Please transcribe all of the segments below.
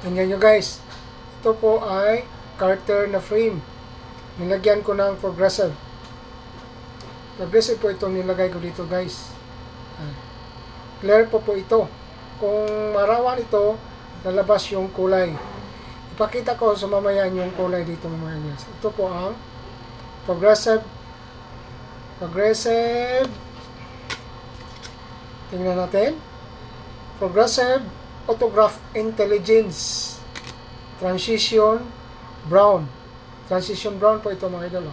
Tingnan nyo guys, ito po ay Carter na frame. Nilagyan ko ng progressive. Progressive po itong nilagay ko dito guys. Clear po ito. Kung marawan ito, lalabas yung kulay. Ipakita ko sa mamayan yung kulay dito mamaya guys. Ito po ang progressive. Tingnan natin. Progressive Autograph Intelligence Transition Brown. Transition Brown po ito mga idol.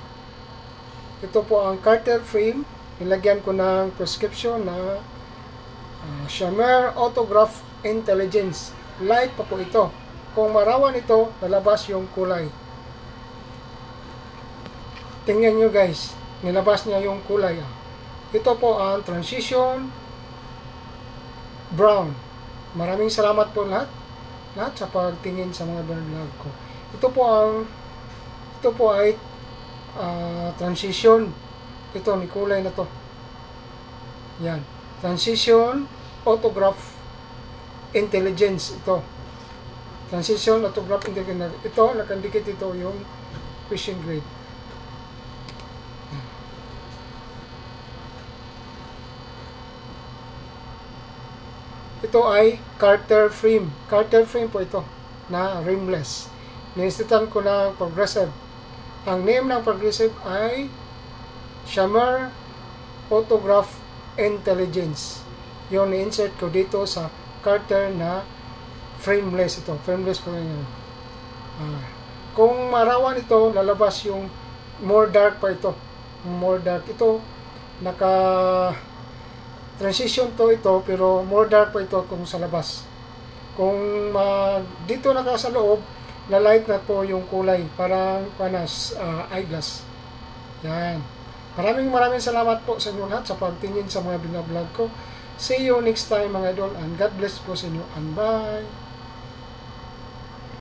Ito po ang Carter frame. Nilagyan ko ng prescription na Shamir Autograph Intelligence. Light pa po ito. Kung marawan ito, lalabas yung kulay. Tingnan nyo guys. Nilabas niya yung kulay. Ito po ang Transition Brown. Maraming salamat po lahat sa pagtingin sa mga vlog ko. Ito po ay transition. Ito ni kulay na to. Yan. Transition Autograph Intelligence. Ito. Transition Autograph Intelligence. Ito, nakandikit ito yung fishing grade. Ito ay Carter frame. Carter frame po ito na rimless. Ninistitan ko ng progressive. Ang name ng progressive ay Shamir Autograph Intelligence. Yung ni-insert ko dito sa Carter na frameless ito. Frameless po yun. Kung marawan ito, lalabas yung more dark pa ito. More dark. Ito, transition to ito, pero more dark pa ito kung sa labas. Kung dito sa loob, na-light na po yung kulay. Parang panas, eyeglass. Yan. Maraming salamat po sa inyo lahat sa pagtingin sa mga binablog ko. See you next time mga idol, and God bless po sa inyo, and bye!